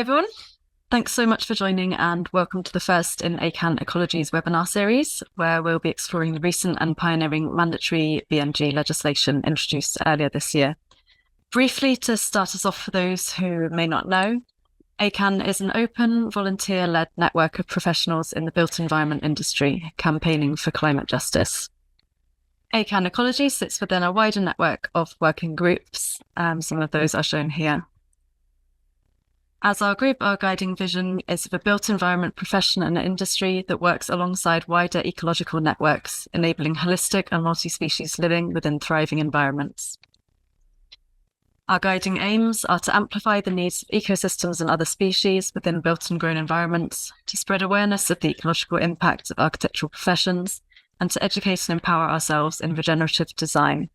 everyone. Thanks so much for joining and welcome to the first in ACAN Ecology's webinar series, where we'll be exploring the recent and pioneering mandatory BNG legislation introduced earlier this year. Briefly, to start us off for those who may not know, ACAN is an open, volunteer-led network of professionals in the built environment industry campaigning for climate justice. ACAN Ecology sits within a wider network of working groups. Some of those are shown here. As our group, our guiding vision is of a built environment profession and industry that works alongside wider ecological networks, enabling holistic and multi-species living within thriving environments. Our guiding aims are to amplify the needs of ecosystems and other species within built and grown environments, to spread awareness of the ecological impact of architectural professions, and to educate and empower ourselves in regenerative design.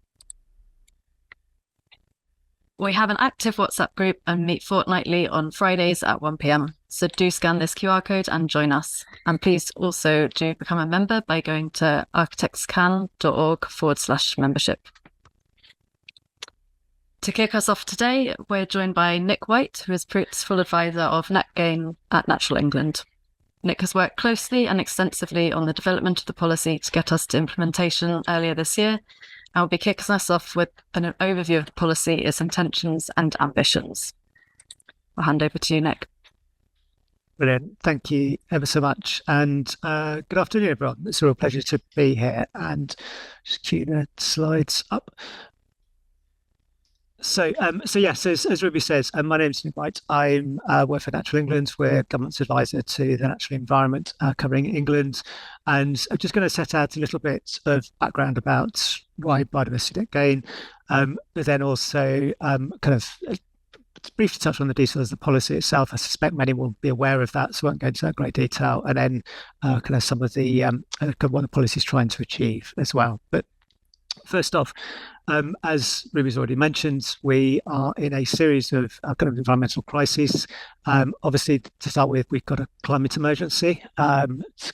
We have an active WhatsApp group and meet fortnightly on Fridays at 1 p.m. So do scan this QR code and join us. And please also do become a member by going to architectscan.org/membership. To kick us off today, we're joined by Nick White, who is Principal Advisor of NetGain at Natural England. Nick has worked closely and extensively on the development of the policy to get us to implementation earlier this year. I'll be kicking us off with an overview of the policy, its intentions and ambitions. I'll hand over to you, Nick. Brilliant. Thank you ever so much. And good afternoon, everyone. It's a real pleasure to be here, and just cue the slides up. So as Ruby says, my name is Nick White. I work for Natural England. We're government's advisor to the natural environment, covering England. And I'm just going to set out a little bit of background about why biodiversity NetGain, but then also briefly touch on the details of the policy itself. I suspect many will be aware of that, so I won't go into that great detail. And then some of the what the policy is trying to achieve as well. But first off, as Ruby's already mentioned, we are in a series of environmental crises. Obviously, to start with, we've got a climate emergency. It's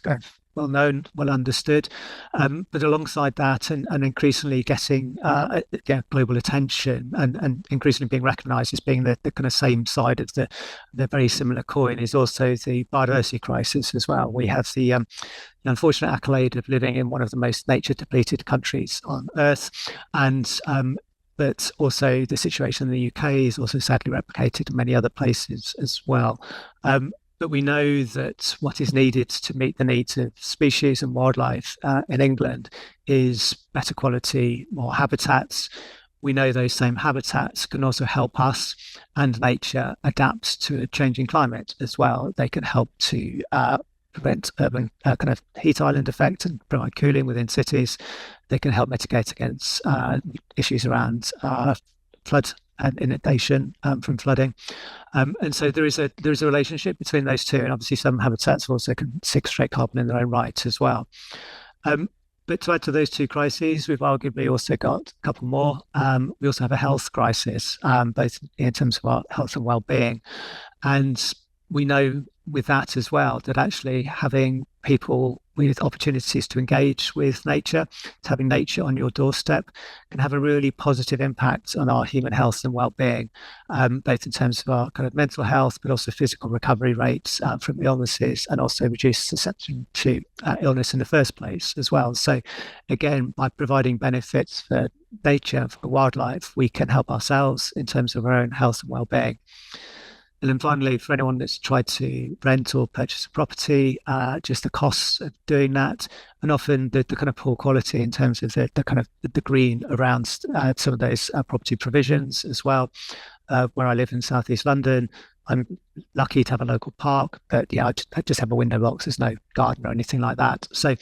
well known, well understood, but alongside that, and increasingly getting global attention, and increasingly being recognised as being the kind of same side of the very similar coin, is also the biodiversity crisis as well. We have the unfortunate accolade of living in one of the most nature depleted countries on earth, and but also the situation in the UK is also sadly replicated in many other places as well. But we know that what is needed to meet the needs of species and wildlife in England is better quality, more habitats. We know those same habitats can also help us and nature adapt to a changing climate as well. They can help to prevent urban heat island effect and provide cooling within cities. They can help mitigate against issues around flood and inundation from flooding, and so there is a relationship between those two. And obviously, some habitats also can sequestrate carbon in their own right as well. But to add to those two crises, we've arguably also got a couple more. We also have a health crisis, both in terms of our health and well-being, and we know with that as well that actually having people with opportunities to engage with nature, to having nature on your doorstep, can have a really positive impact on our human health and well-being, both in terms of our mental health, but also physical recovery rates from illnesses, and also reduce susceptibility to illness in the first place as well. So again, by providing benefits for nature, for wildlife, we can help ourselves in terms of our own health and well-being. And then finally, for anyone that's tried to rent or purchase a property, just the costs of doing that, and often the poor quality in terms of the green around some of those property provisions as well. Where I live in southeast London, I'm lucky to have a local park, but I just have a window box. There's no garden or anything like that. So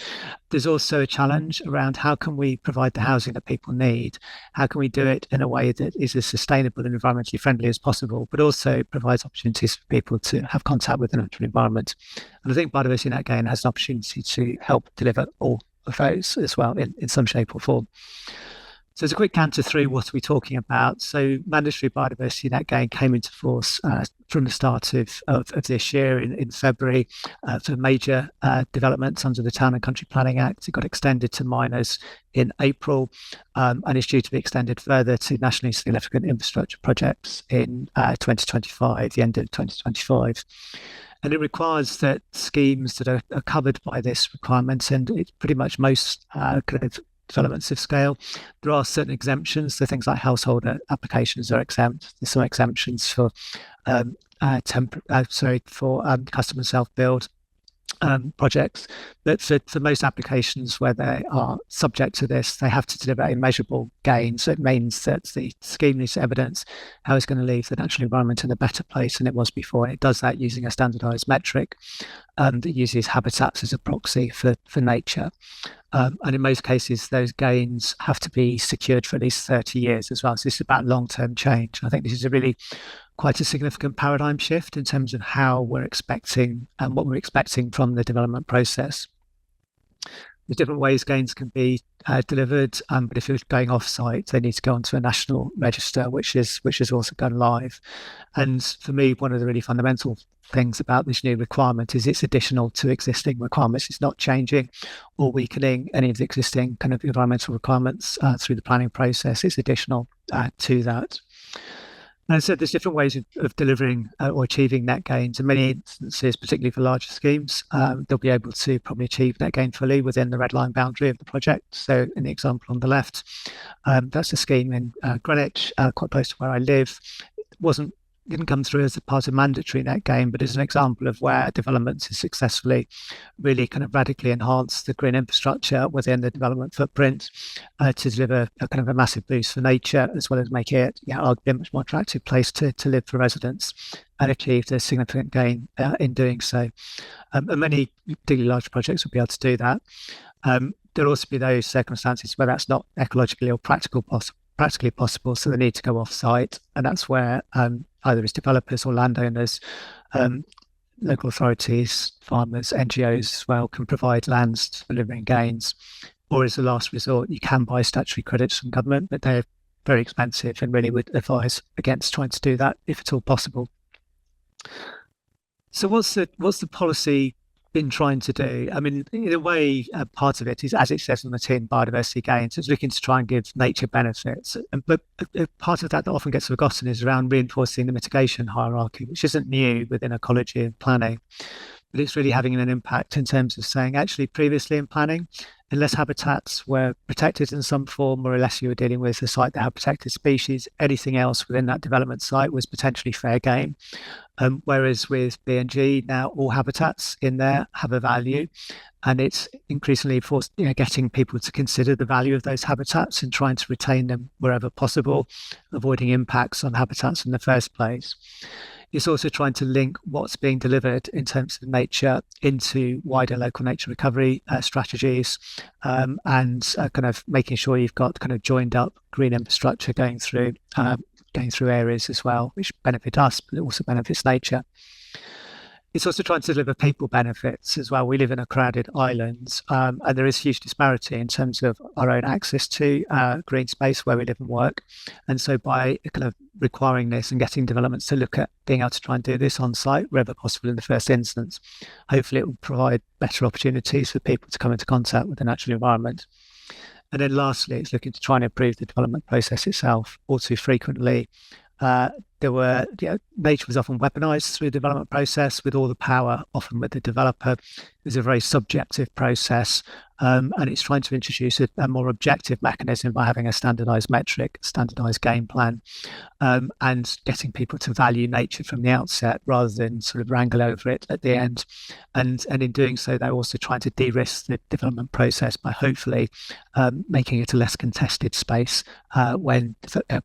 there's also a challenge around how can we provide the housing that people need? How can we do it in a way that is as sustainable and environmentally friendly as possible, but also provides opportunities for people to have contact with the natural environment? And I think Biodiversity NetGain has an opportunity to help deliver all of those as well in some shape or form. So as a quick canter through, what are we talking about? So mandatory biodiversity net gain came into force from the start of this year in February for major developments under the Town and Country Planning Act. It got extended to minors in April and is due to be extended further to nationally significant infrastructure projects in 2025, the end of 2025. And it requires that schemes that are covered by this requirement, and it's pretty much most kind of developments of scale, there are certain exemptions. So things like household applications are exempt. There's some exemptions for custom self-build projects, but for most applications where they are subject to this, they have to deliver a measurable gain. So it means that the scheme needs to evidence how it's going to leave the natural environment in a better place than it was before. And it does that using a standardized metric that uses habitats as a proxy for nature. And in most cases, those gains have to be secured for at least 30 years as well. So this is about long-term change. I think this is a really quite a significant paradigm shift in terms of how we're expecting and what we're expecting from the development process. There's different ways gains can be delivered, but if you're going off-site, they need to go onto a national register, which is also gone live. And for me, one of the really fundamental things about this new requirement is it's additional to existing requirements. It's not changing or weakening any of the existing kind of environmental requirements through the planning process. It's additional to that. And so there's different ways of delivering or achieving net gains. In many instances, particularly for larger schemes, they'll be able to probably achieve net gain fully within the red line boundary of the project. So in the example on the left, that's a scheme in Greenwich, quite close to where I live. It didn't come through as a part of mandatory net gain, but as an example of where development has successfully really kind of radically enhanced the green infrastructure within the development footprint to deliver a kind of a massive boost for nature, as well as make it arguably a much more attractive place to live for residents, and achieved a significant gain in doing so. And many particularly large projects will be able to do that. There'll also be those circumstances where that's not ecologically or practically possible, so they need to go off-site, and that's where either as developers or landowners, local authorities, farmers, NGOs as well can provide lands for delivering gains, or as a last resort, you can buy statutory credits from government, but they're very expensive and really would advise against trying to do that if at all possible. So what's the policy been trying to do? I mean, in a way, part of it is, as it says on the tin, biodiversity gains. It's looking to try and give nature benefits. But part of that often gets forgotten is around reinforcing the mitigation hierarchy, which isn't new within ecology and planning. But it's really having an impact in terms of saying, actually, previously in planning, unless habitats were protected in some form, or unless you were dealing with a site that had protected species, anything else within that development site was potentially fair game. Whereas with BNG, now all habitats in there have a value, and it's increasingly getting people to consider the value of those habitats and trying to retain them wherever possible, avoiding impacts on habitats in the first place. It's also trying to link what's being delivered in terms of nature into wider local nature recovery strategies, and kind of making sure you've got kind of joined up green infrastructure going through areas as well, which benefit us, but it also benefits nature. It's also trying to deliver people benefits as well. We live in a crowded island, and there is huge disparity in terms of our own access to green space where we live and work. And so by kind of requiring this and getting developments to look at being able to try and do this on site wherever possible in the first instance, hopefully it will provide better opportunities for people to come into contact with the natural environment. And then lastly, it's looking to try and improve the development process itself. All too frequently, nature was often weaponized through the development process, with all the power often with the developer. It's a very subjective process, and it's trying to introduce a more objective mechanism by having a standardized metric, standardized game plan, and getting people to value nature from the outset rather than sort of wrangle over it at the end. And in doing so, they're also trying to de-risk the development process by hopefully making it a less contested space when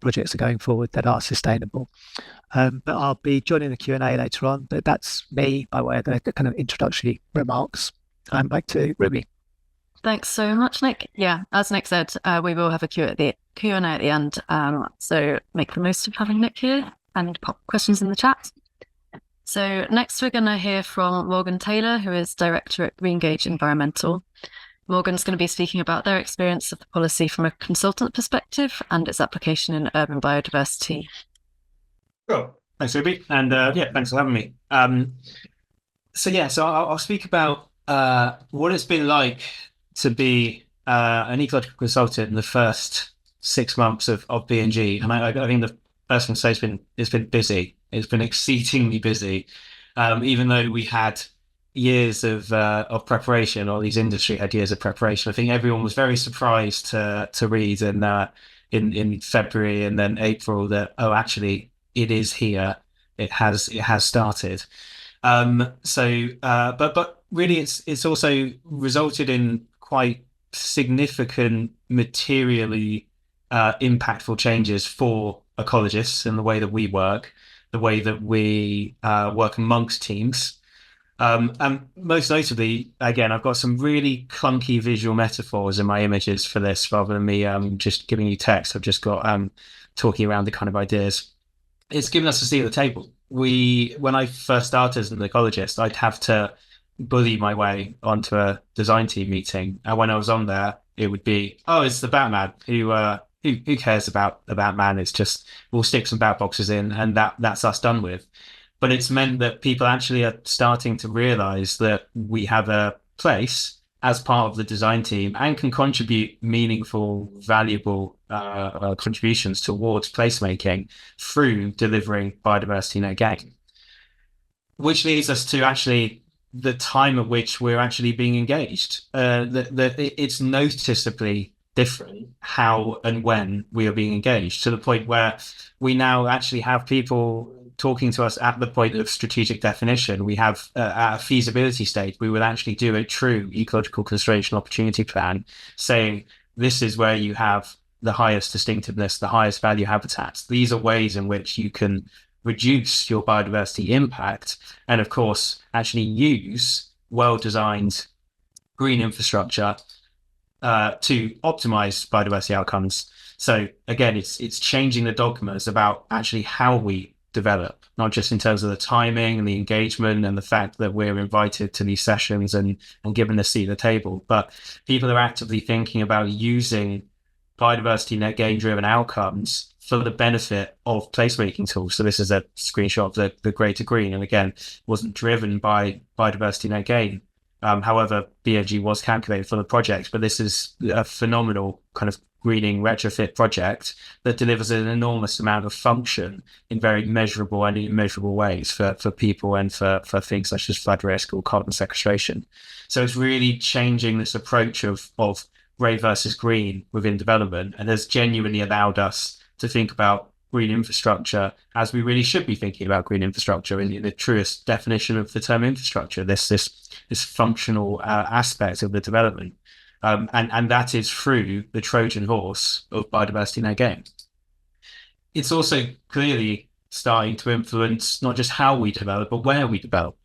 projects are going forward that are sustainable. But I'll be joining the Q&A later on, but that's me by way of the kind of introductory remarks. Back to Ruby. Thanks so much, Nick. Yeah, as Nick said, we will have a Q&A at the end. So make the most of having Nick here and pop questions in the chat. So next we're going to hear from Morgan Taylor, who is Director at Greengage Environmental. Morgan's going to be speaking about their experience of the policy from a consultant perspective and its application in urban biodiversity. Cool. Thanks, Ruby. And yeah, thanks for having me. So I'll speak about what it's been like to be an ecological consultant in the first 6 months of BNG. And I think the first thing to say it's been busy. It's been exceedingly busy, even though we had years of preparation, or these industry had years of preparation. I think everyone was very surprised to read in February and then April that, oh, actually it is here. It has started. But really, it's also resulted in quite significant materially impactful changes for ecologists in the way that we work, the way that we work amongst teams. And most notably, again, I've got some really clunky visual metaphors in my images for this, rather than me just giving you text. I've just got talking around the kind of ideas. It's given us a seat at the table. When I first started as an ecologist, I'd have to bully my way onto a design team meeting, and when I was on there, it would be, oh, it's the Batman. Who cares about the Batman? It's just, we'll stick some bat boxes in, and that's us done with. But it's meant that people actually are starting to realize that we have a place as part of the design team and can contribute meaningful, valuable contributions towards placemaking through delivering biodiversity net gain. Which leads us to actually the time at which we're actually being engaged. It's noticeably different how and when we are being engaged, to the point where we now actually have people talking to us at the point of strategic definition. We have at a feasibility stage, we would actually do a true ecological conservation opportunity plan, saying this is where you have the highest distinctiveness, the highest value habitats. These are ways in which you can reduce your biodiversity impact, and of course actually use well-designed green infrastructure to optimize biodiversity outcomes. So again, it's changing the dogmas about actually how we develop, not just in terms of the timing and the engagement and the fact that we're invited to these sessions and given a seat at the table, but people are actively thinking about using biodiversity net gain driven outcomes for the benefit of placemaking tools. So this is a screenshot of the Greater Green, and again, wasn't driven by biodiversity net gain. However, BNG was calculated for the project, but this is a phenomenal kind of greening retrofit project that delivers an enormous amount of function in very measurable and immeasurable ways for people and for things such as flood risk or carbon sequestration. So it's really changing this approach of grey versus green within development, and has genuinely allowed us to think about green infrastructure as we really should be thinking about green infrastructure in the truest definition of the term infrastructure, this functional aspect of the development. And that is through the Trojan horse of biodiversity net gain. It's also clearly starting to influence not just how we develop, but where we develop.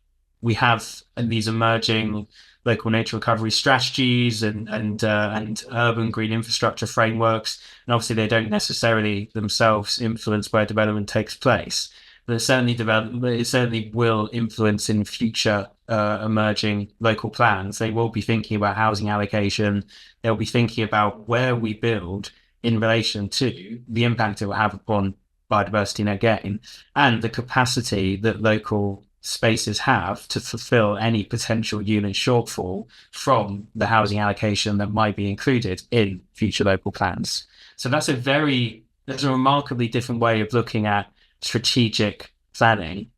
We have these emerging local nature recovery strategies and urban green infrastructure frameworks, and obviously they don't necessarily themselves influence where development takes place. But it certainly will influence in future emerging local plans. They will be thinking about housing allocation. They'll be thinking about where we build in relation to the impact it will have upon biodiversity net gain and the capacity that local spaces have to fulfill any potential unit shortfall from the housing allocation that might be included in future local plans. So that's a remarkably different way of looking at strategic planning.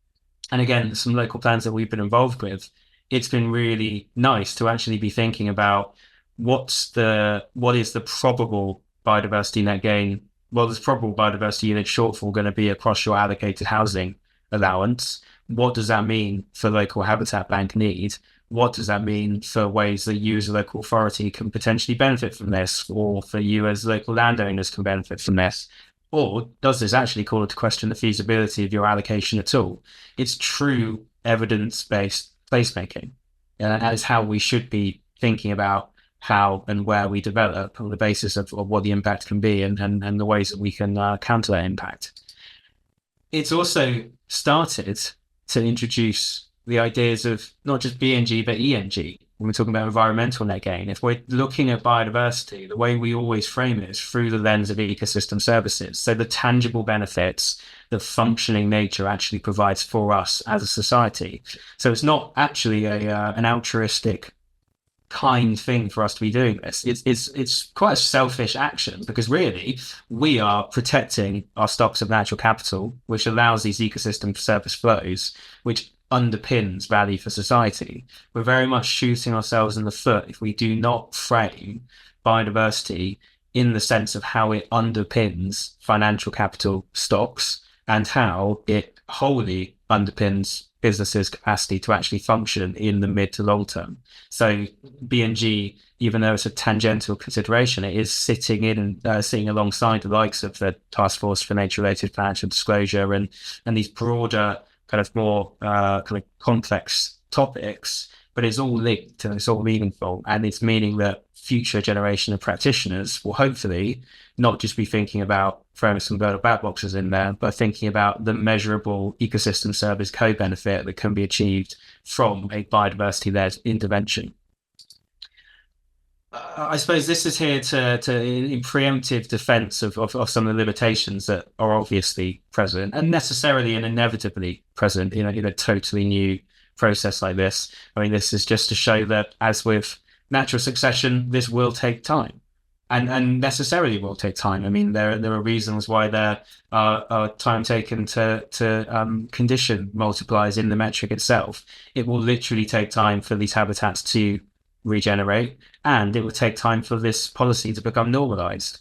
And again, some local plans that we've been involved with, it's been really nice to actually be thinking about what is the probable biodiversity net gain, there's probable biodiversity unit shortfall going to be across your allocated housing allowance. What does that mean for local habitat bank need? What does that mean for ways that you as a local authority can potentially benefit from this, or for you as local landowners can benefit from this? Or does this actually call into question the feasibility of your allocation at all? It's true evidence-based placemaking. And that is how we should be thinking about how and where we develop on the basis of what the impact can be and the ways that we can counter that impact. It's also started to introduce the ideas of not just BNG, but ENG, when we're talking about environmental net gain. If we're looking at biodiversity, the way we always frame it is through the lens of ecosystem services. So the tangible benefits that functioning nature actually provides for us as a society. So it's not actually an altruistic kind thing for us to be doing this. It's quite a selfish action, because really we are protecting our stocks of natural capital, which allows these ecosystem service flows, which underpins value for society. We're very much shooting ourselves in the foot if we do not frame biodiversity in the sense of how it underpins financial capital stocks and how it wholly underpins businesses' capacity to actually function in the mid to long term. So BNG, even though it's a tangential consideration, it is sitting alongside the likes of the Task Force for Nature-related Financial Disclosure and these broader kind of more kind of complex topics, but it's all linked and it's all meaningful, and it's meaning that future generation of practitioners will hopefully not just be thinking about throwing some bird or bat boxes in there, but thinking about the measurable ecosystem service co-benefit that can be achieved from a biodiversity-led intervention. I suppose this is here in preemptive defense of some of the limitations that are obviously present and necessarily and inevitably present in a totally new process like this. I mean, this is just to show that, as with natural succession, this will take time. And necessarily will take time. I mean, there are reasons why there are time taken to condition multipliers in the metric itself. It will literally take time for these habitats to regenerate, and it will take time for this policy to become normalized.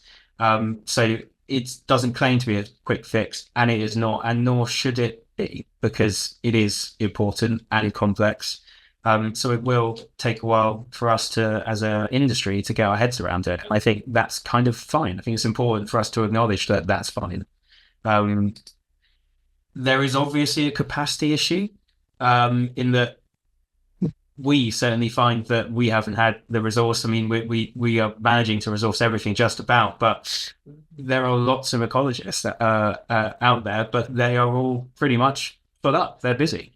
So it doesn't claim to be a quick fix, and it is not, and nor should it be, because it is important and complex. So it will take a while for us to, as an industry, to get our heads around it. I think that's kind of fine. I think it's important for us to acknowledge that that's fine. There is obviously a capacity issue in that we certainly find that we haven't had the resource. I mean, we are managing to resource everything just about, but there are lots of ecologists out there, but they are all pretty much full up. They're busy,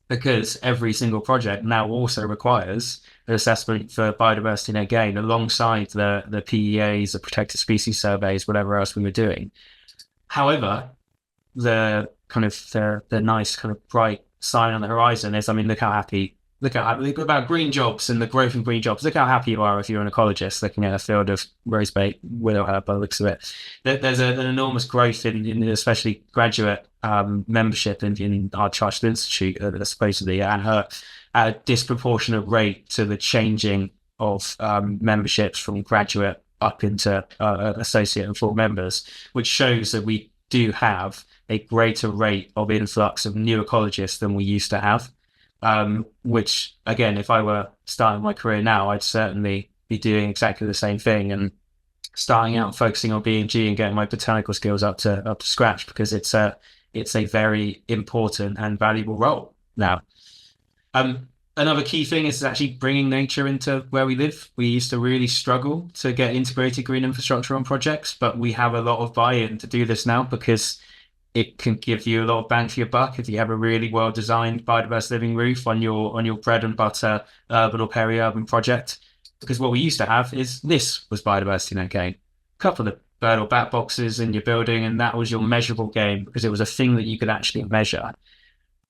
because every single project now also requires an assessment for biodiversity net gain alongside the PEAs, the protected species surveys, whatever else we were doing. However, the nice kind of bright sign on the horizon is, I mean, look about green jobs and the growth in green jobs. Look how happy you are if you're an ecologist looking at a field of rosebait willowherb by the looks of it. There's an enormous growth in especially graduate membership in our Chartered Institute, supposedly, and a disproportionate rate to the changing of memberships from graduate up into associate and full members, which shows that we do have a greater rate of influx of new ecologists than we used to have. Which, again, if I were starting my career now, I'd certainly be doing exactly the same thing and starting out focusing on BNG and getting my botanical skills up to scratch, because it's a very important and valuable role now. Another key thing is actually bringing nature into where we live. We used to really struggle to get integrated green infrastructure on projects, but we have a lot of buy-in to do this now, because it can give you a lot of bang for your buck if you have a really well-designed biodiverse living roof on your bread and butter urban or peri-urban project. Because what we used to have is this was biodiversity net gain. A couple of bird or bat boxes in your building, and that was your measurable gain, because it was a thing that you could actually measure.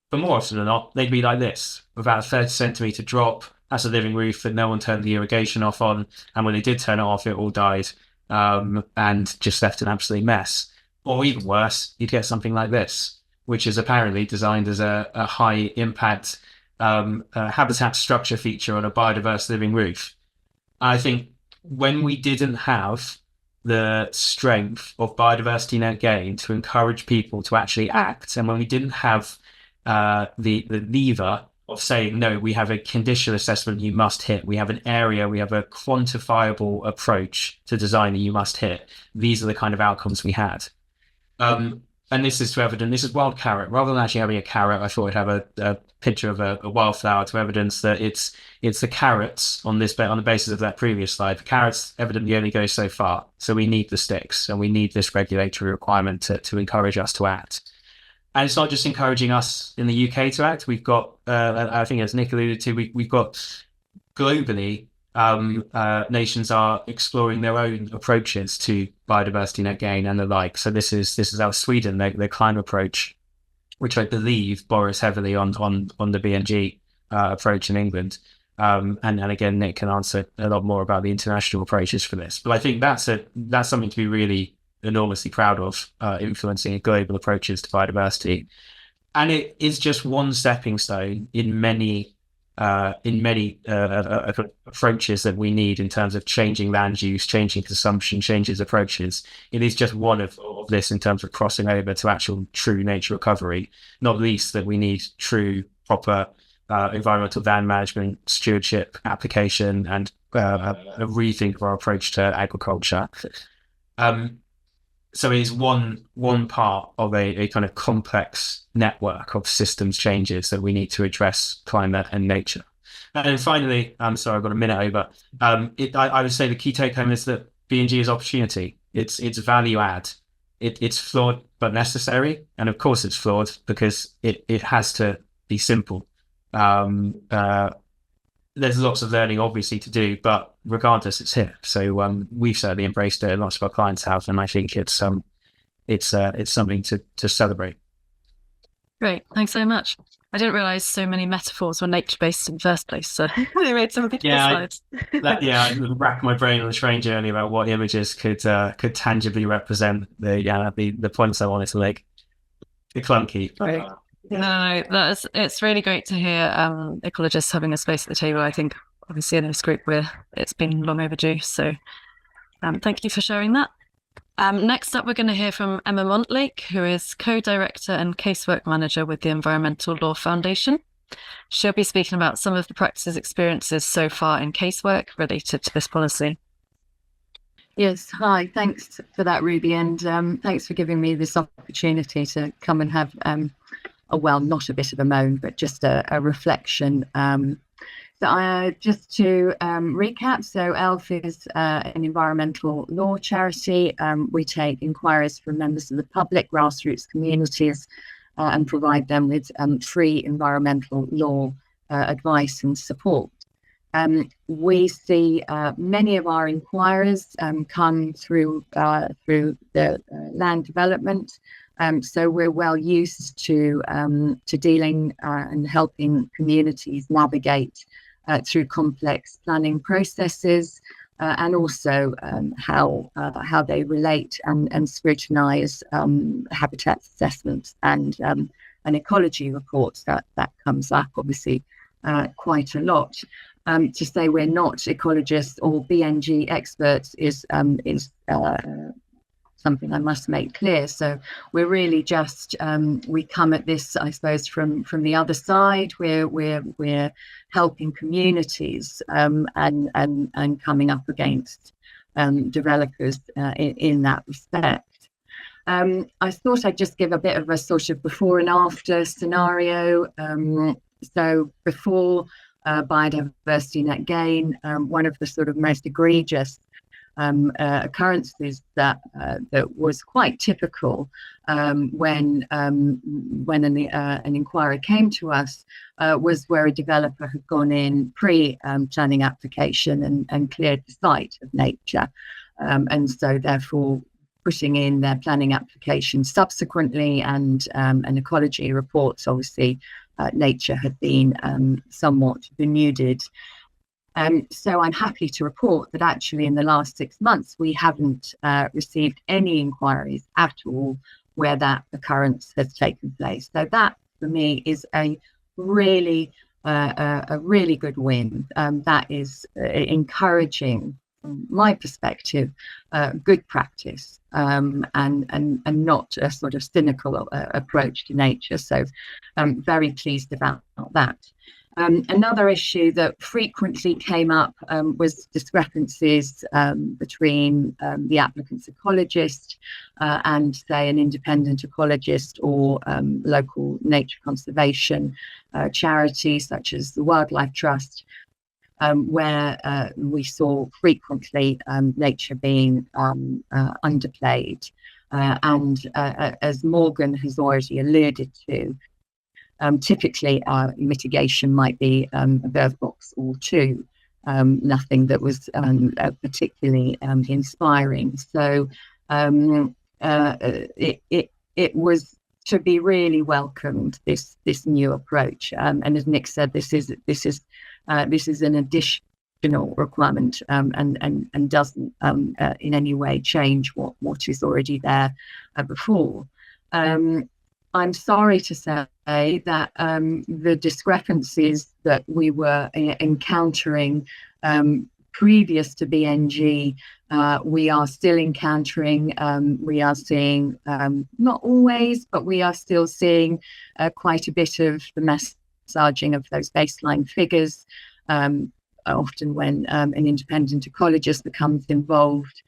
But more often than not, they'd be like this, with about a 30 centimetre drop. That's a living roof that no one turned the irrigation off on, and when they did turn it off, it all died and just left an absolute mess. Or even worse, you'd get something like this, which is apparently designed as a high impact habitat structure feature on a biodiverse living roof. I think when we didn't have the strength of biodiversity net gain to encourage people to actually act, and when we didn't have the lever of saying, no, we have a conditional assessment you must hit, we have an area, we have a quantifiable approach to design that you must hit, these are the kind of outcomes we had. And this is to evidence, this is wild carrot. Rather than actually having a carrot, I thought I'd have a picture of a wildflower to evidence that it's the carrots on the basis of that previous slide. The carrots evidently only go so far. So we need the sticks, and we need this regulatory requirement to encourage us to act. And it's not just encouraging us in the UK to act. We've got, I think as Nick alluded to, we've got globally, nations are exploring their own approaches to biodiversity net gain and the like. So this is our Sweden, their climate approach, which I believe borrows heavily on the BNG approach in England. And again, Nick can answer a lot more about the international approaches for this. But I think that's something to be really enormously proud of, influencing global approaches to biodiversity. And it is just one stepping stone in many approaches that we need in terms of changing land use, changing consumption, changes approaches. It is just one of this in terms of crossing over to actual true nature recovery, not least that we need true, proper environmental land management, stewardship, application, and a rethink of our approach to agriculture. So it is one part of a kind of complex network of systems changes that we need to address climate and nature. And then finally, I'm sorry, I've got a minute over. I would say the key take home is that BNG is opportunity. It's value add. It's flawed but necessary, and of course it's flawed because it has to be simple. There's lots of learning obviously to do, but regardless, it's here. So we've certainly embraced it, and lots of our clients have, and I think it's something to celebrate. Great, thanks so much. I didn't realise so many metaphors were nature-based in the first place, so they made some beautiful slides. I racked my brain on the train journey about what images could tangibly represent the points I wanted to make. It's clunky. Right. No, it's really great to hear ecologists having a space at the table. I think obviously in this group it's been long overdue. So thank you for sharing that. Next up, we're going to hear from Emma Montlake, who is co-director and casework manager with the Environmental Law Foundation. She'll be speaking about some of the practices experiences so far in casework related to this policy. Yes, hi, thanks for that, Ruby, and thanks for giving me this opportunity to come and have not a bit of a moan, but just a reflection. Just to recap, so ELF is an environmental law charity. We take inquiries from members of the public, grassroots communities, and provide them with free environmental law advice and support. We see many of our inquiries come through the land development. So we're well used to dealing and helping communities navigate through complex planning processes, and also how they relate and scrutinise habitat assessments and ecology reports. That comes up obviously quite a lot. To say we're not ecologists or BNG experts is something I must make clear. So we're really just we come at this, I suppose, from the other side. We're helping communities and coming up against developers in that respect. I thought I'd just give a bit of a sort of before and after scenario. So before biodiversity net gain, one of the sort of most egregious occurrences that was quite typical when an inquiry came to us was where a developer had gone in pre-planning application and cleared the site of nature, and so therefore putting in their planning application subsequently and an ecology reports. Obviously, nature had been somewhat denuded. So I'm happy to report that actually in the last 6 months, we haven't received any inquiries at all where that occurrence has taken place. So that for me is a really good win. That is encouraging, from my perspective, good practice and not a sort of cynical approach to nature. So I'm very pleased about that. Another issue that frequently came up was discrepancies between the applicant's ecologist and, say, an independent ecologist or local nature conservation charity such as the Wildlife Trust, where we saw frequently nature being underplayed. And as Morgan has already alluded to, typically, mitigation might be a bird box or two. nothing that was particularly inspiring. So it was to be really welcomed, this new approach. And as Nick said, this is an additional requirement, and doesn't in any way change what is already there before. I'm sorry to say that the discrepancies that we were encountering previous to BNG, we are still encountering. We are seeing, not always, but we are still seeing quite a bit of the massaging of those baseline figures. Often when an independent ecologist becomes involved,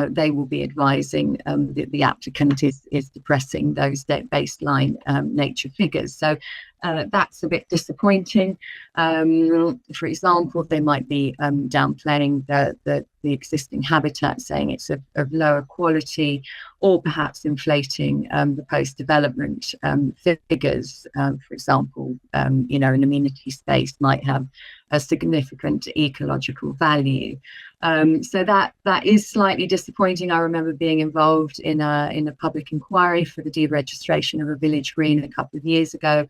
they will be advising that the applicant is depressing those baseline nature figures. So that's a bit disappointing. For example, they might be downplaying the existing habitat, saying it's of lower quality, or perhaps inflating the post-development figures. For example, an amenity space might have a significant ecological value. So that is slightly disappointing. I remember being involved in a public inquiry for the deregistration of a village green a couple of years ago,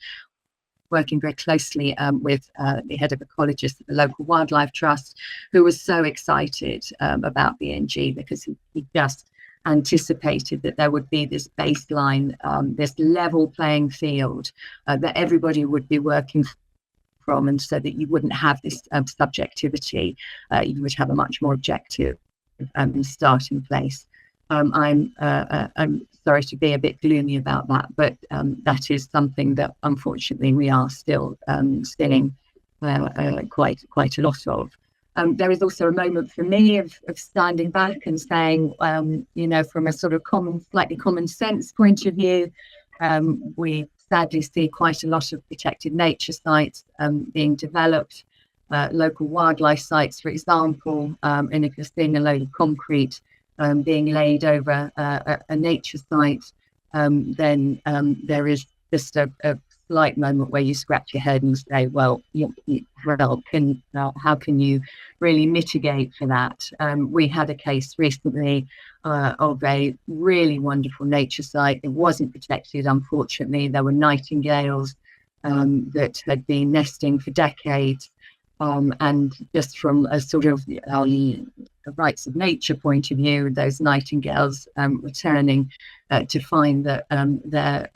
working very closely with the head of ecologist at the local wildlife trust, who was so excited about BNG because he just anticipated that there would be this baseline, this level playing field that everybody would be working from, and so that you wouldn't have this subjectivity. You would have a much more objective starting place. I'm sorry to be a bit gloomy about that, but that is something that unfortunately we are still seeing quite a lot of. There is also a moment for me of standing back and saying, from a sort of slightly common sense point of view, we sadly see quite a lot of protected nature sites being developed, local wildlife sites, for example, and if you're seeing a load of concrete being laid over a nature site, then there is just a slight moment where you scratch your head and say, well, how can you really mitigate for that? We had a case recently of a really wonderful nature site. It wasn't protected, unfortunately. There were nightingales that had been nesting for decades. And just from a sort of rights of nature point of view, those nightingales returning to find that their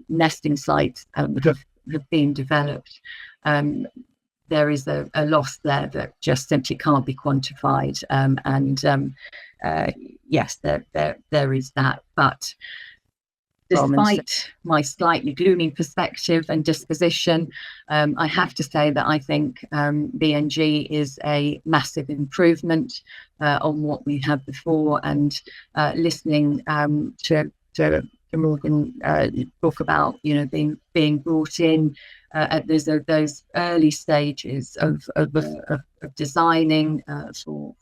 nesting sites have been developed. There is a loss there that just simply can't be quantified. Yes, there is that. But despite my slightly gloomy perspective and disposition, I have to say that I think BNG is a massive improvement on what we had before. And listening to Morgan talk about, being brought in at those early stages of designing for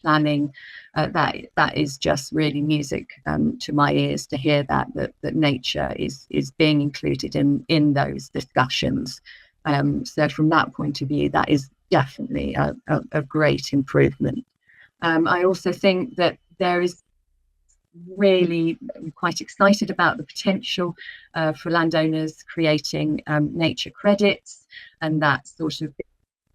planning, that is just really music to my ears to hear that nature is being included in those discussions. So from that point of view, that is definitely a great improvement. I also think that there is really quite excited about the potential for landowners creating nature credits, and that sort of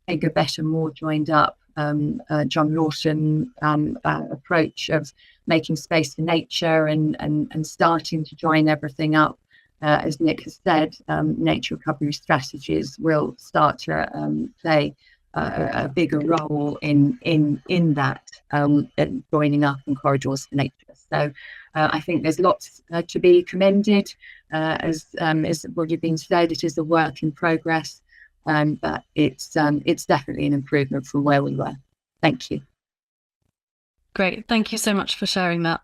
bigger, better, more joined up John Lawson approach of making space for nature and starting to join everything up. As Nick has said, nature recovery strategies will start to play a bigger role in that, joining up in corridors for nature. So I think there's lots to be commended. As what you've been said, it is a work in progress, but it's definitely an improvement from where we were. Thank you. Great, thank you so much for sharing that.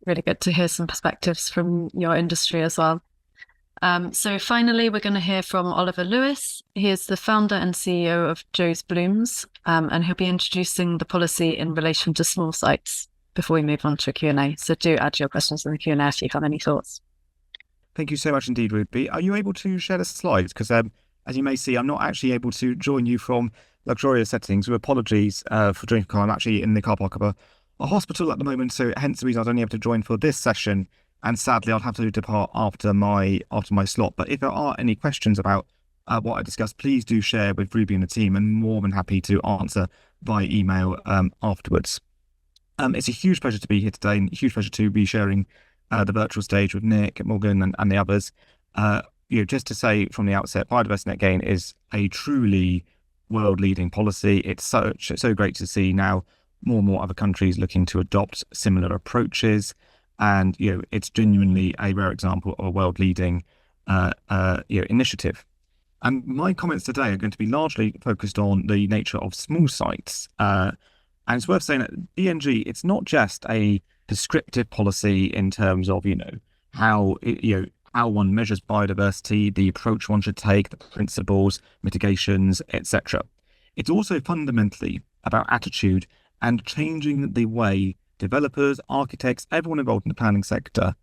Really good to hear some perspectives from your industry as well. So finally, we're going to hear from Oliver Lewis. He is the founder and CEO of Joe's Blooms, and he'll be introducing the policy in relation to small sites before we move on to a Q&A. So do add your questions in the Q&A if you have any thoughts. Thank you so much indeed, Ruby. Are you able to share the slides? Because as you may see, I'm not actually able to join you from luxurious settings. With apologies for joining. I'm actually in the car park of a hospital at the moment, so hence the reason I was only able to join for this session. And sadly, I'll have to depart after my slot. But if there are any questions about what I discussed, please do share with Ruby and the team, and more than happy to answer via email afterwards. It's a huge pleasure to be here today, and a huge pleasure to be sharing the virtual stage with Nick, Morgan, and the others. Just to say from the outset, biodiversity net gain is a truly world-leading policy. It's so great to see now more and more other countries looking to adopt similar approaches, and it's genuinely a rare example of a world-leading initiative. And my comments today are going to be largely focused on the nature of small sites. And it's worth saying that BNG, it's not just a prescriptive policy in terms of, how one measures biodiversity, the approach one should take, the principles, mitigations, etc. It's also fundamentally about attitude and changing the way developers, architects, everyone involved in the planning sector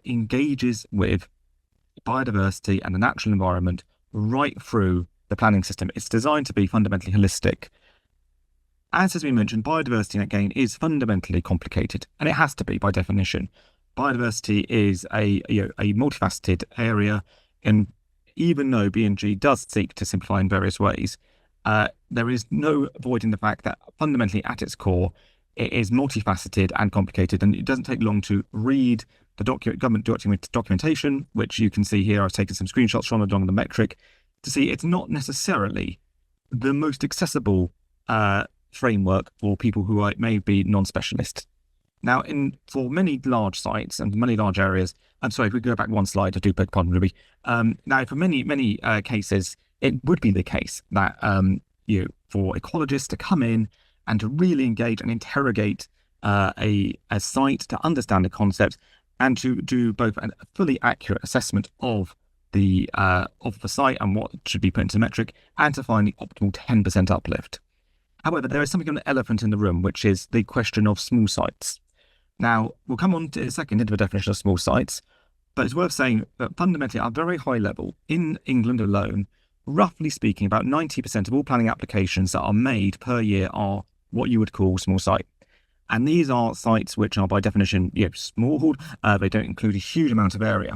engages with biodiversity and the natural environment right through the planning system. It's designed to be fundamentally holistic. As has been mentioned, biodiversity net gain is fundamentally complicated, and it has to be by definition. Biodiversity is a multifaceted area, and even though BNG does seek to simplify in various ways, there is no avoiding the fact that fundamentally at its core, it is multifaceted and complicated, and it doesn't take long to read the government documentation, which you can see here. I've taken some screenshots from along the metric to see it's not necessarily the most accessible framework for people who may be non-specialist. Now, for many large sites and many large areas, I'm sorry, if we go back one slide, I do beg pardon, Ruby. Now, for many cases, it would be the case that for ecologists to come in and to really engage and interrogate a site to understand the concepts and to do both a fully accurate assessment of the site and what should be put into the metric, and to find the optimal 10% uplift. However, there is something of an elephant in the room, which is the question of small sites. Now, we'll come on to a second into the definition of small sites, but it's worth saying that fundamentally, at a very high level, in England alone, roughly speaking, about 90% of all planning applications that are made per year are what you would call small site. And these are sites which are by definition small, they don't include a huge amount of area,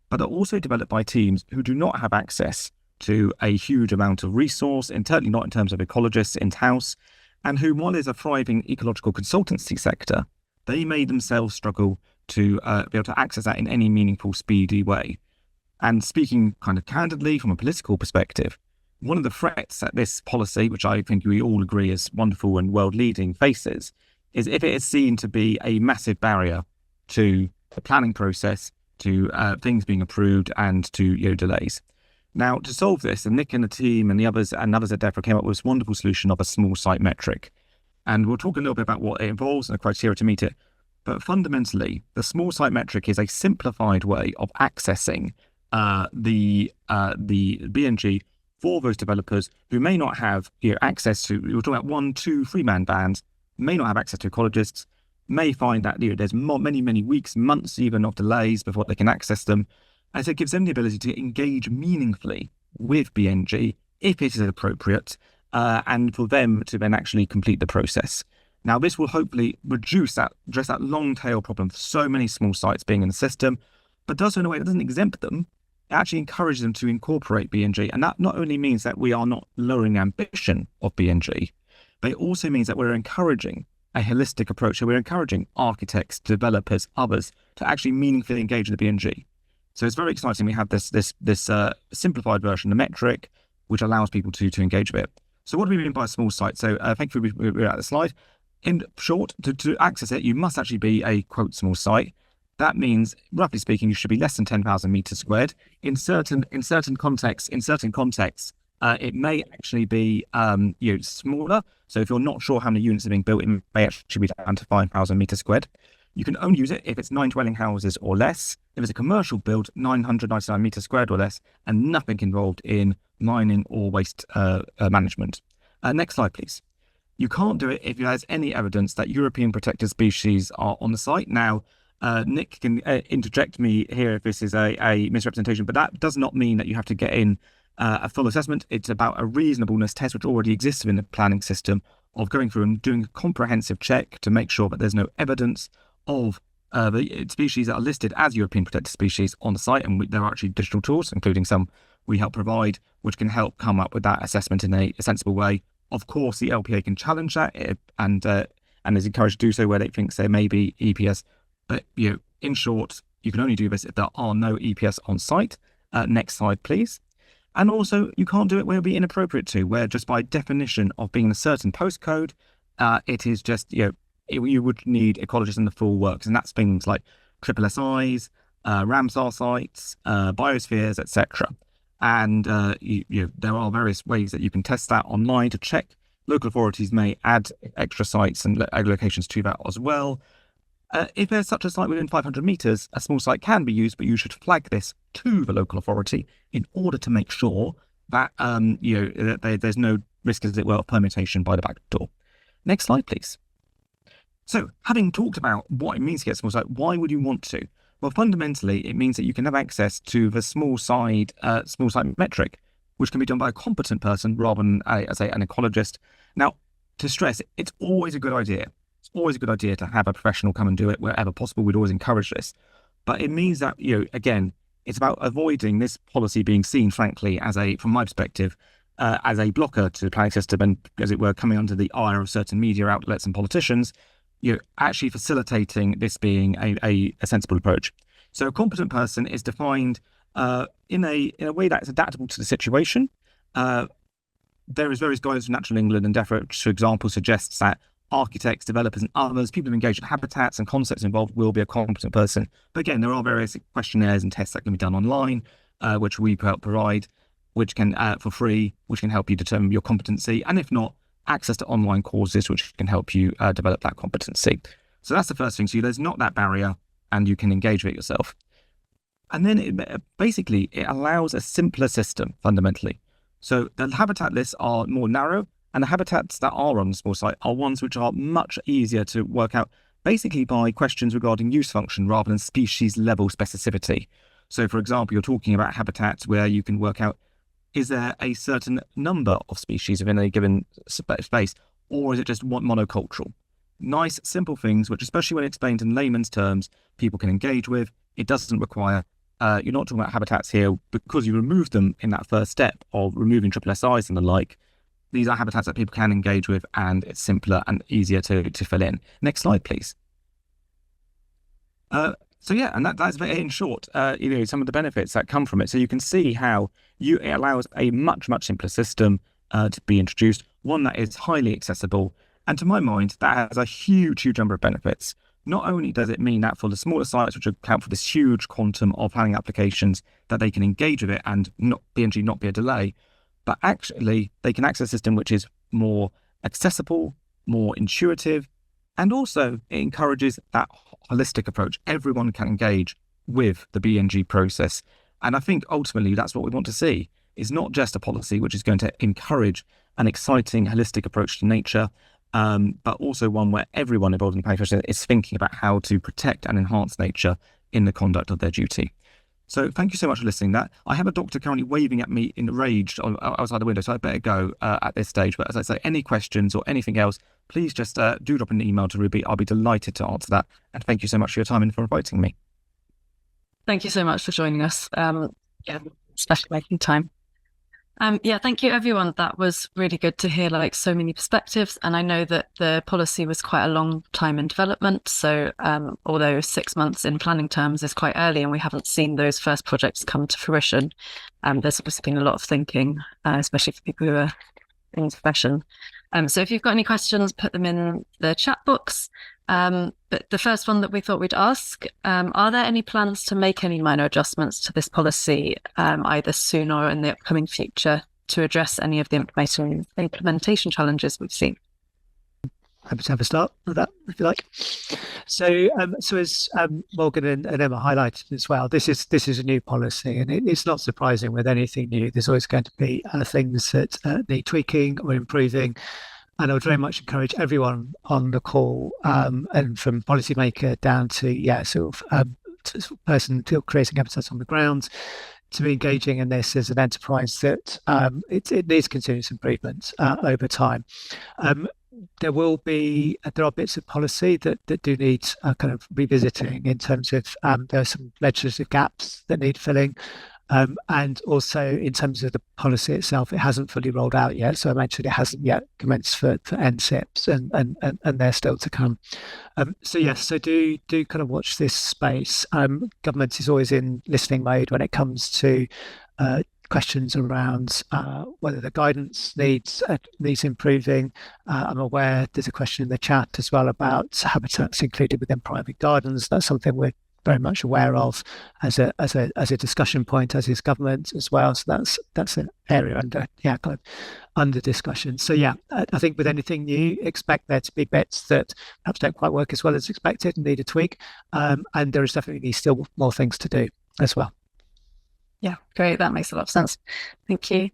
but are also developed by teams who do not have access to a huge amount of resource, and certainly not in terms of ecologists in-house, and who, while there's a thriving ecological consultancy sector, they may themselves struggle to be able to access that in any meaningful, speedy way. And speaking kind of candidly from a political perspective, one of the threats that this policy, which I think we all agree is wonderful and world-leading, faces, is if it is seen to be a massive barrier to the planning process, to things being approved, and to delays. Now, to solve this, and Nick and the team and others at DEFRA came up with this wonderful solution of a small site metric. And we'll talk a little bit about what it involves and the criteria to meet it. But fundamentally, the small site metric is a simplified way of accessing the BNG for those developers who may not have access to, we're talking about 1, 2, 3-man bands, may not have access to ecologists, may find that there's many weeks, months even of delays before they can access them. And so it gives them the ability to engage meaningfully with BNG if it is appropriate, and for them to then actually complete the process. Now, this will hopefully address that long tail problem for so many small sites being in the system, but does so in a way that doesn't exempt them. It actually encourages them to incorporate BNG. And that not only means that we are not lowering ambition of BNG, but it also means that we're encouraging a holistic approach. So we're encouraging architects, developers, others to actually meaningfully engage with the BNG. So it's very exciting. We have this simplified version, the metric, which allows people to engage with it. So what do we mean by a small site? So thank you, we're at the slide. In short, to access it, you must actually be a, quote, small site. That means, roughly speaking, you should be less than 10,000 meters squared. In certain contexts, it may actually be smaller. So if you're not sure how many units are being built, it may actually be down to 5,000 meters squared. You can only use it if it's 9 dwelling houses or less. If it's a commercial build, 999 meters squared or less, and nothing involved in mining or waste management. Next slide, please. You can't do it if there's any evidence that European protected species are on the site. Now, Nick can interject me here if this is a misrepresentation, but that does not mean that you have to get in A full assessment, it's about a reasonableness test which already exists within the planning system of going through and doing a comprehensive check to make sure that there's no evidence of the species that are listed as European protected species on the site. And there are actually digital tools, including some we help provide, which can help come up with that assessment in a sensible way. Of course, the LPA can challenge that and is encouraged to do so where they think there may be EPS. But in short, you can only do this if there are no EPS on site. Next slide, please. And also, you can't do it where it would be inappropriate to, where just by definition of being in a certain postcode, it is just, you would need ecologists in the full works. And that's things like SSSIs, Ramsar sites, biospheres, etc. And there are various ways that you can test that online to check. Local authorities may add extra sites and locations to that as well. If there's such a site within 500 metres, a small site can be used, but you should flag this to the local authority in order to make sure that that there's no risk, as it were, of permutation by the back door. Next slide, please. So, having talked about what it means to get a small site, why would you want to? Well, fundamentally, it means that you can have access to the small site metric, which can be done by a competent person rather than, as an ecologist. Now, to stress, it's always a good idea. It's always a good idea to have a professional come and do it wherever possible. We'd always encourage this. But it means that, again, it's about avoiding this policy being seen, frankly, from my perspective, as a blocker to the planning system and, as it were, coming under the ire of certain media outlets and politicians, actually facilitating this being a sensible approach. So a competent person is defined in a way that's adaptable to the situation. There is various guidance from Natural England and DEFRA, for example, suggests that architects, developers and others, people who engage in habitats and concepts involved will be a competent person. But again, there are various questionnaires and tests that can be done online, which we help provide, which can, for free, which can help you determine your competency. And if not, access to online courses, which can help you develop that competency. So that's the first thing. So there's not that barrier and you can engage with it yourself. And then it allows a simpler system, fundamentally. So the habitat lists are more narrow, and the habitats that are on the small site are ones which are much easier to work out, basically by questions regarding use function rather than species level specificity. So, for example, you're talking about habitats where you can work out, is there a certain number of species within a given space, or is it just monocultural? Nice, simple things, which, especially when explained in layman's terms, people can engage with. It doesn't require, you're not talking about habitats here because you remove them in that first step of removing SSSIs and the like. These are habitats that people can engage with, and it's simpler and easier to fill in. Next slide, please. So yeah, and that's very in short, some of the benefits that come from it. So you can see how it allows a much simpler system to be introduced, one that is highly accessible. And to my mind, that has a huge number of benefits. Not only does it mean that for the smaller sites, which account for this huge quantum of planning applications, that they can engage with it and BNG not be a delay, but actually they can access a system which is more accessible, more intuitive, and also it encourages that holistic approach. Everyone can engage with the BNG process. And I think ultimately that's what we want to see, is not just a policy which is going to encourage an exciting holistic approach to nature, but also one where everyone involved in the planning process is thinking about how to protect and enhance nature in the conduct of their duty. So thank you so much for listening to that. I have a doctor currently waving at me enraged outside the window, so I better go at this stage. But as I say, any questions or anything else, please just do drop an email to Ruby. I'll be delighted to answer that. And thank you so much for your time and for inviting me. Thank you so much for joining us. Especially making time. Thank you, everyone. That was really good to hear, so many perspectives. And I know that the policy was quite a long time in development. So although 6 months in planning terms is quite early and we haven't seen those first projects come to fruition, there's obviously been a lot of thinking, especially for people who are in the profession. So if you've got any questions, put them in the chat box. But the first one that we thought we'd ask, are there any plans to make any minor adjustments to this policy, either soon or in the upcoming future, to address any of the implementation challenges we've seen? Happy to have a start with that, if you like. So as Morgan and Emma highlighted as well, this is a new policy, and it's not surprising with anything new. There's always going to be things that need tweaking or improving. And I would very much encourage everyone on the call, and from policymaker down to person creating habitats on the ground, to be engaging in this as an enterprise that it needs continuous improvement over time. There are bits of policy that do need kind of revisiting in terms of there are some legislative gaps that need filling. And also in terms of the policy itself, it hasn't fully rolled out yet. So I mentioned it hasn't yet commenced for NSIPs, and they're still to come. So do kind of watch this space. Government is always in listening mode when it comes to questions around whether the guidance needs improving. I'm aware there's a question in the chat as well about habitats included within private gardens. That's something we're very much aware of as a discussion point, as is government as well. So that's an area under discussion. So I think with anything new, expect there to be bits that perhaps don't quite work as well as expected and need a tweak. And there is definitely still more things to do as well. Yeah, great. That makes a lot of sense. Thank you.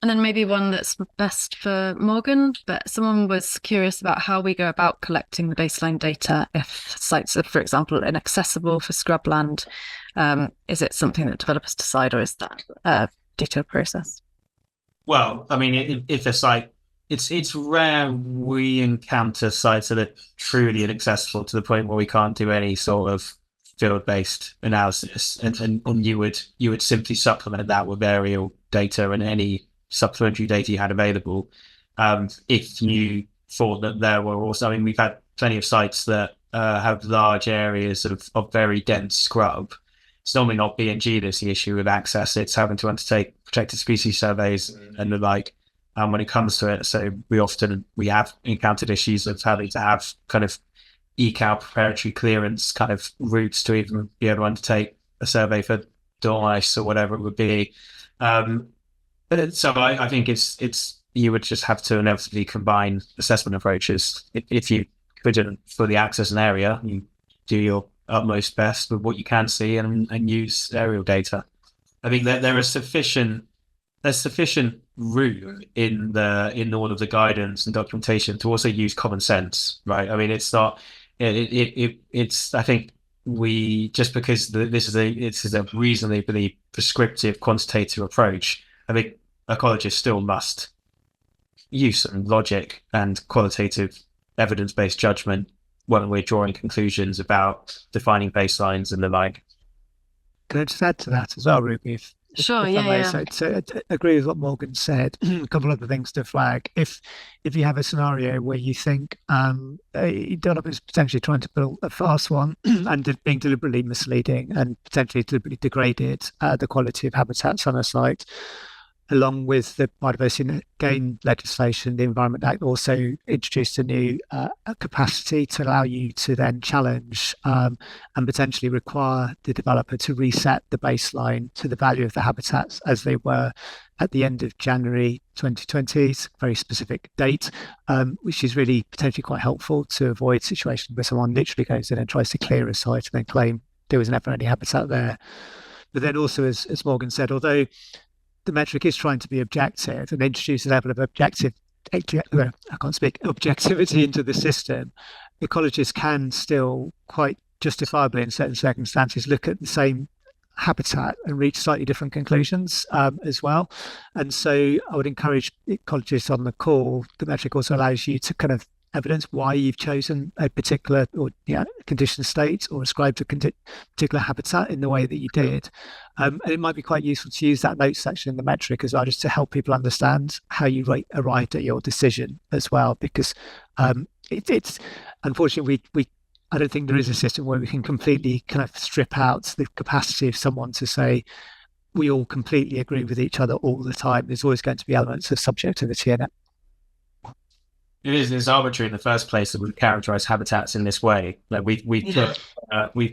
And then maybe one that's best for Morgan, but someone was curious about how we go about collecting the baseline data if sites are, for example, inaccessible for scrubland. Is it something that developers decide, or is that a detailed process? Well, I mean, if a site, it's rare we encounter sites that are truly inaccessible to the point where we can't do any sort of field-based analysis, and you would simply supplement that with aerial data and any supplementary data you had available. If you thought that there were also, I mean, we've had plenty of sites that have large areas of very dense scrub. It's normally not BNG that's the issue with access, it's having to undertake protected species surveys and the like when it comes to it. So we have encountered issues of having to have kind of ECAL preparatory clearance kind of routes to even be able to undertake a survey for dawn ice or whatever it would be. So I think it's you would just have to inevitably combine assessment approaches. If you couldn't fully access an area, you do your utmost best with what you can see and use aerial data. I think that there's sufficient room in all of the guidance and documentation to also use common sense, right? I mean, it's not. It's. I think we just because this is a reasonably prescriptive quantitative approach. I think ecologists still must use some logic and qualitative evidence-based judgment when we're drawing conclusions about defining baselines and the like. Can I just add to that as well, Ruby? Sure, yeah. So I agree with what Morgan said. A couple of other things to flag. If you have a scenario where you think a developer is potentially trying to build a fast one and being deliberately misleading and potentially deliberately degraded the quality of habitats on a site, along with the biodiversity gain legislation, the Environment Act also introduced a new capacity to allow you to then challenge and potentially require the developer to reset the baseline to the value of the habitats as they were at the end of January 2020. It's a very specific date, which is really potentially quite helpful to avoid situations where someone literally goes in and tries to clear a site and then claim there was never any habitat there. But then also, as Morgan said, although the metric is trying to be objective and introduce a level of objectivity into the system, ecologists can still quite justifiably in certain circumstances look at the same habitat and reach slightly different conclusions as well. And so I would encourage ecologists on the call. The metric also allows you to kind of evidence why you've chosen a particular condition state or ascribed a particular habitat in the way that you did. And it might be quite useful to use that notes section in the metric as well, just to help people understand how you arrived at your decision as well, because it's unfortunately I don't think there is a system where we can completely kind of strip out the capacity of someone to say we all completely agree with each other all the time. There's always going to be elements of subjectivity in it. It's arbitrary in the first place that we characterize habitats in this way. Like we put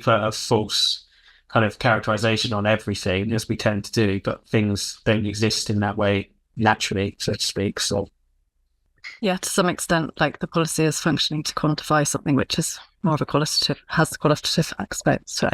a false kind of characterization on everything, as we tend to do, but things don't exist in that way naturally, so to speak. So yeah, to some extent, like the policy is functioning to quantify something which is more of a qualitative aspect. So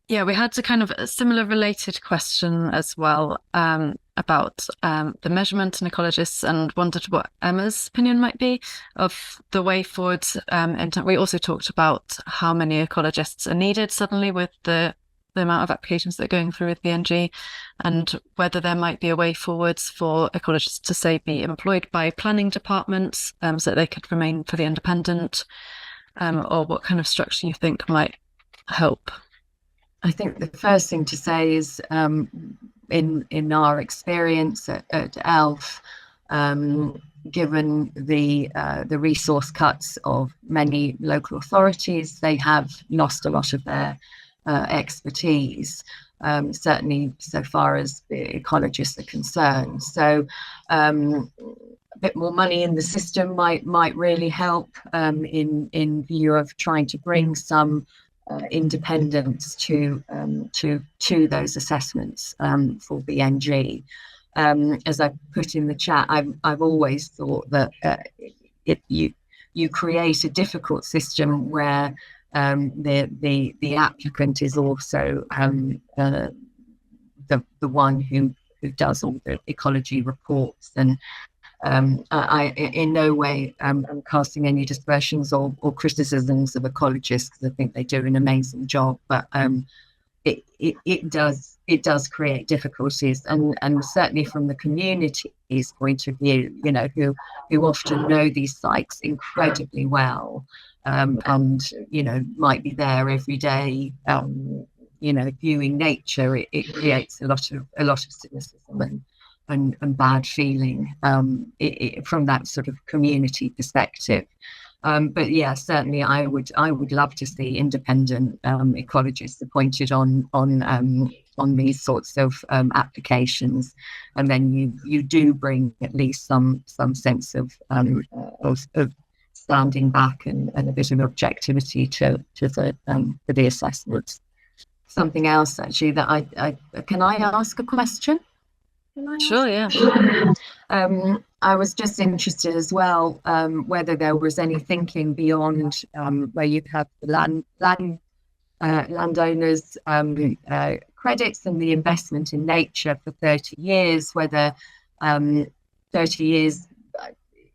yeah, we had a kind of a similar related question as well about the measurement and ecologists, and wondered what Emma's opinion might be of the way forward. And we also talked about how many ecologists are needed suddenly with the the amount of applications that are going through with BNG, and whether there might be a way forwards for ecologists to, say, be employed by planning departments so that they could remain fully independent, or what kind of structure you think might help. I think the first thing to say is, in our experience at ELF, given the resource cuts of many local authorities, they have lost a lot of their expertise, certainly so far as the ecologists are concerned. So a bit more money in the system might really help in view of trying to bring some independence to those assessments for BNG. As I put in the chat, I've always thought that you create a difficult system where the applicant is also the one who does all the ecology reports, and I in no way am casting any dispersions or criticisms of ecologists, because I think they do an amazing job, but it does create difficulties, and certainly from the community's point of view, who often know these sites incredibly well, and might be there every day, viewing nature. It creates a lot of cynicism and bad feeling from that sort of community perspective. But yeah, certainly I would love to see independent ecologists appointed on these sorts of applications, and then you do bring at least some sense of standing back and a bit of objectivity to the assessments. Something else actually that I can I ask a question? Sure, yeah. I was just interested as well whether there was any thinking beyond where you have the landowners credits and the investment in nature for 30 years, whether 30 years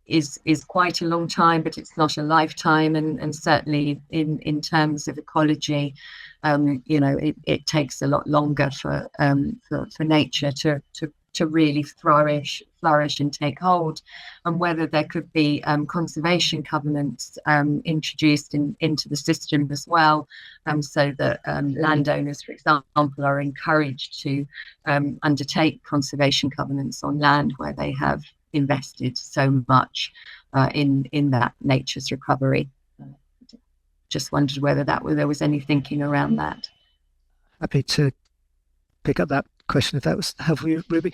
is quite a long time, but it's not a lifetime, and certainly in terms of ecology, it takes a lot longer for nature to really flourish and take hold, and whether there could be conservation covenants introduced into the system as well, so that landowners, for example, are encouraged to undertake conservation covenants on land where they have invested so much in that nature's recovery. Just wondered whether there was any thinking around that. Happy to pick up that question if that was helpful, Ruby.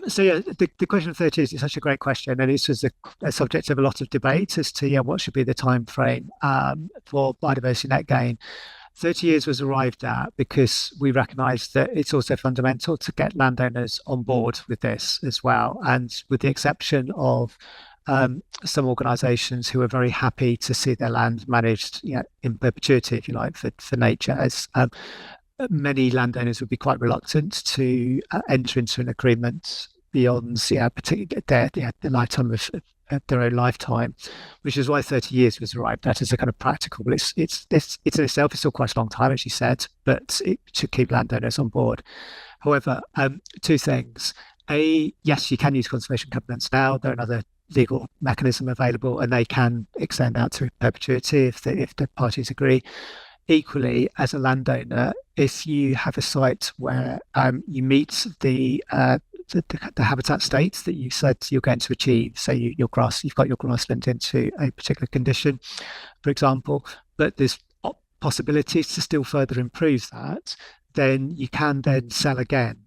So yeah, the question of 30 years is such a great question, and this was a subject of a lot of debate as to what should be the time frame for biodiversity net gain. 30 years was arrived at because we recognised that it's also fundamental to get landowners on board with this as well, and with the exception of some organisations who are very happy to see their land managed in perpetuity, if you like, for nature, as many landowners would be quite reluctant to enter into an agreement beyond particularly the lifetime of their own lifetime, which is why 30 years was arrived at as a kind of practical. But it's in itself, it's still quite a long time, as you said, but it should keep landowners on board. However, two things. Yes, you can use conservation covenants now. There are another legal mechanism available, and they can extend out to perpetuity if the parties agree. Equally, as a landowner, if you have a site where you meet the habitat states that you said you're going to achieve, so you've got your grassland into a particular condition, for example, but there's possibilities to still further improve that, then you can then sell again.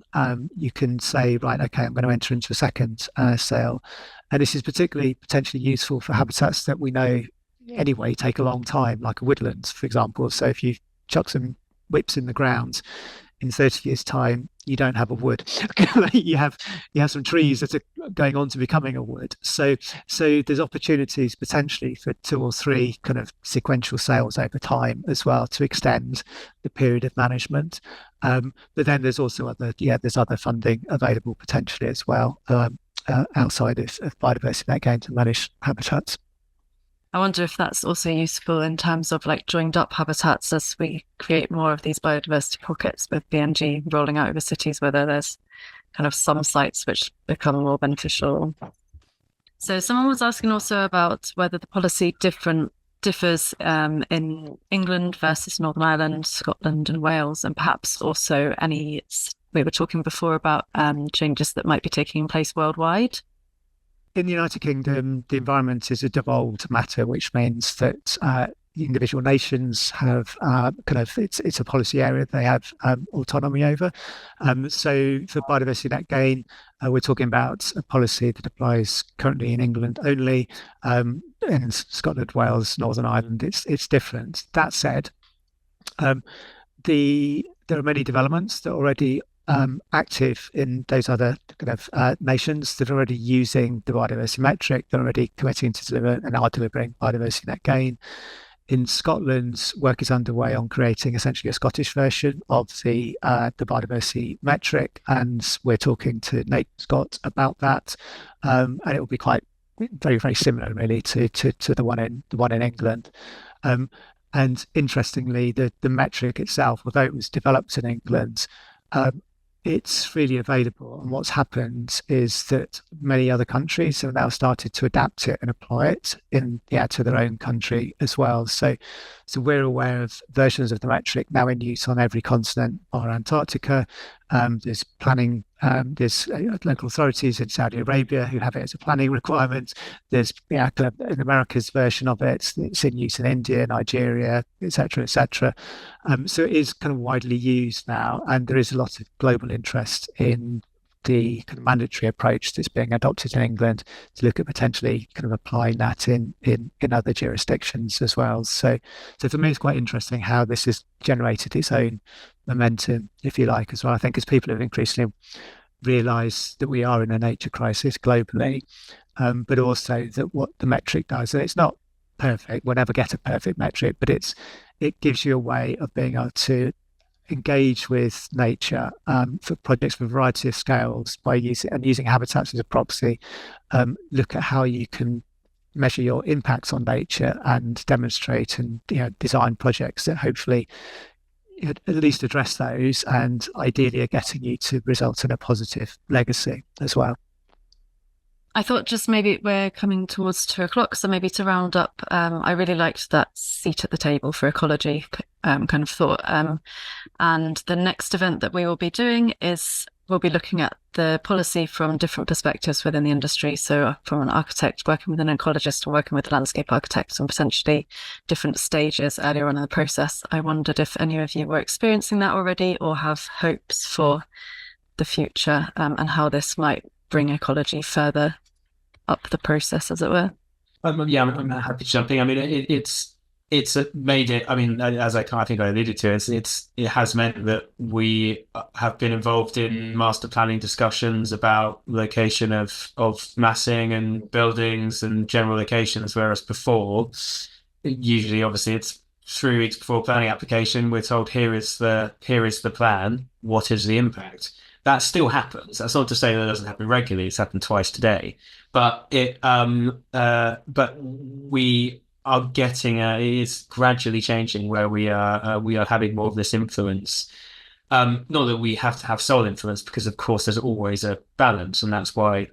You can say, right, okay, I'm going to enter into a second sale, and this is particularly potentially useful for habitats that we know anyway take a long time, like a woodland, for example. So if you chuck some whips in the ground, in 30 years time you don't have a wood. you have some trees that are going on to becoming a wood. So there's opportunities potentially for 2 or 3 kind of sequential sales over time as well to extend the period of management. But then there's also other funding available potentially as well outside of biodiversity net gain to manage habitats. I wonder if that's also useful in terms of like joined up habitats as we create more of these biodiversity pockets with BNG rolling out over cities, whether there's kind of some sites which become more beneficial. So someone was asking also about whether the policy differs in England versus Northern Ireland, Scotland and Wales, and perhaps also we were talking before about changes that might be taking place worldwide. In the United Kingdom, the environment is a devolved matter, which means that individual nations have it's a policy area they have autonomy over. So for biodiversity net gain, we're talking about a policy that applies currently in England only. In Scotland, Wales, Northern Ireland, it's different. That said, there are many developments that are already active in those other nations that are already using the biodiversity metric. They're already committing to deliver and are delivering biodiversity net gain. In Scotland, work is underway on creating essentially a Scottish version of the biodiversity metric, and we're talking to Nate Scott about that. And it will be quite very, very similar, really, to the one in England. And interestingly, the metric itself, although it was developed in England, it's freely available. And what's happened is that many other countries have now started to adapt it and apply it to their own country as well. So we're aware of versions of the metric now in use on every continent bar Antarctica. There's planning, there's local authorities in Saudi Arabia who have it as a planning requirement. There's in America's version of it. It's in use in India, Nigeria, etc., etc. So it is kind of widely used now, and there is a lot of global interest in the kind of mandatory approach that's being adopted in England to look at potentially kind of applying that in other jurisdictions as well. So for me, it's quite interesting how this has generated its own momentum, if you like, as well. I think as people have increasingly realised that we are in a nature crisis globally, but also that what the metric does, and it's not perfect, we'll never get a perfect metric, but it gives you a way of being able to engage with nature for projects of a variety of scales by using habitats as a proxy. Look at how you can measure your impacts on nature and demonstrate and design projects that hopefully at least address those, and ideally are getting you to result in a positive legacy as well. I thought just maybe we're coming towards 2:00, so maybe to round up, I really liked that seat at the table for ecology kind of thought. And the next event that we will be doing is we'll be looking at the policy from different perspectives within the industry. So from an architect working with an ecologist or working with landscape architects on potentially different stages earlier on in the process. I wondered if any of you were experiencing that already or have hopes for the future and how this might bring ecology further up the process, as it were. I'm happy to jump in. I mean, it's made it. I mean, as I think I alluded to, it has meant that we have been involved in master planning discussions about location of massing and buildings and general locations, whereas before, usually, obviously, it's 3 weeks before planning application, we're told here is the plan. What is the impact? That still happens. That's not to say that it doesn't happen regularly. It's happened twice today, but we are getting it's gradually changing where we are having more of this influence. Not that we have to have sole influence, because of course there's always a balance, and that's why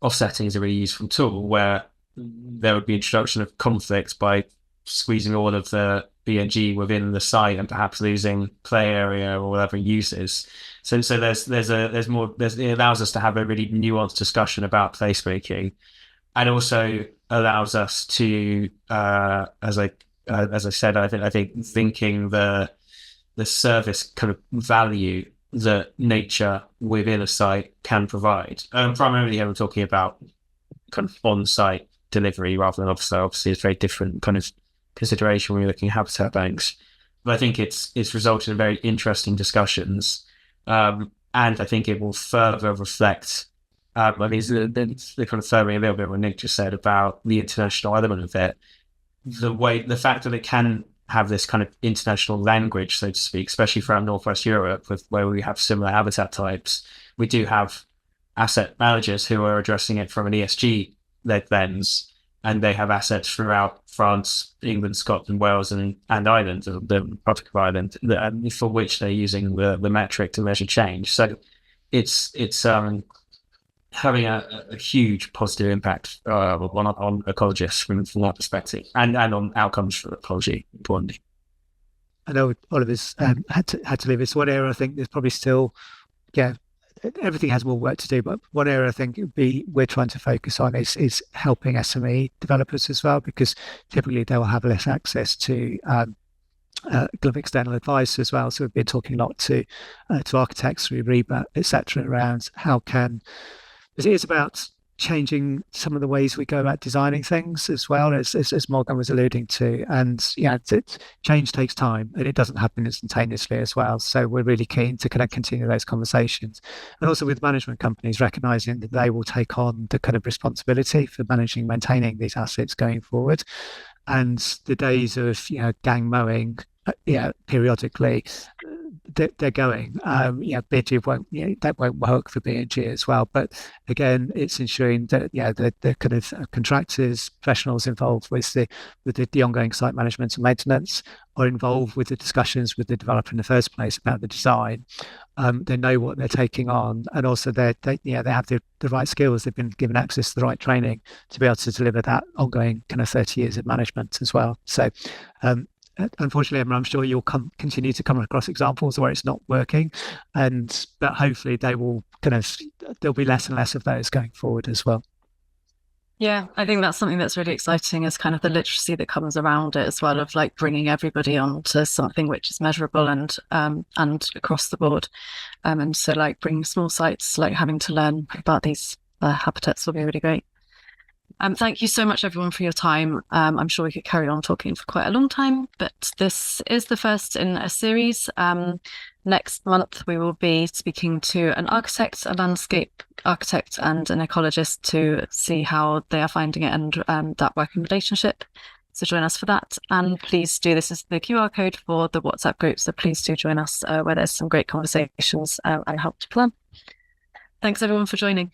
offsetting is a really useful tool where there would be introduction of conflict by squeezing all of the BNG within the site and perhaps losing play area or whatever uses. So it allows us to have a really nuanced discussion about placemaking, and also allows us to, as I said, I think thinking the service kind of value that nature within a site can provide. Primarily here I'm talking about kind of on-site delivery rather than offsite. Obviously, it's very different kind of consideration when you're looking at habitat banks. But I think it's resulted in very interesting discussions. And I think it will further reflect, they're confirming a little bit what Nick just said about the international element of it. The fact that it can have this kind of international language, so to speak, especially from Northwest Europe, where we have similar habitat types. We do have asset managers who are addressing it from an ESG-led lens, and they have assets throughout France, England, Scotland, Wales, and Ireland, the Republic of Ireland, for which they're using the metric to measure change. So it's having a huge positive impact on ecologists from that perspective, and on outcomes for ecology, importantly. I know Oliver's had to leave. It's one area I think there's probably still, everything has more work to do, but one area I think we're trying to focus on is helping SME developers as well, because typically they will have less access to external advice as well. So we've been talking a lot to architects through REBA, etc., around how can, it is about changing some of the ways we go about designing things as well, as Morgan was alluding to. And change takes time, and it doesn't happen instantaneously as well. So we're really keen to kind of continue those conversations, and also with management companies recognizing that they will take on the kind of responsibility for managing, maintaining these assets going forward. And the days of gang mowing periodically, they're going. BNG won't, that won't work for BNG as well. But again, it's ensuring that the kind of contractors, professionals involved with the ongoing site management and maintenance are involved with the discussions with the developer in the first place about the design. They know what they're taking on, and also they have the right skills. They've been given access to the right training to be able to deliver that ongoing kind of 30 years of management as well. So unfortunately, Emma, I'm sure you'll continue to come across examples where it's not working, but hopefully there'll be less and less of those going forward as well. Yeah, I think that's something that's really exciting, is kind of the literacy that comes around it as well, of like bringing everybody on to something which is measurable and across the board. And so like bringing small sites, like having to learn about these habitats will be really great. Thank you so much, everyone, for your time. I'm sure we could carry on talking for quite a long time, but this is the first in a series. Next month, we will be speaking to an architect, a landscape architect, and an ecologist to see how they are finding it and that working relationship. So join us for that. And please do, this is the QR code for the WhatsApp group, so please do join us where there's some great conversations and help to plan. Thanks, everyone, for joining.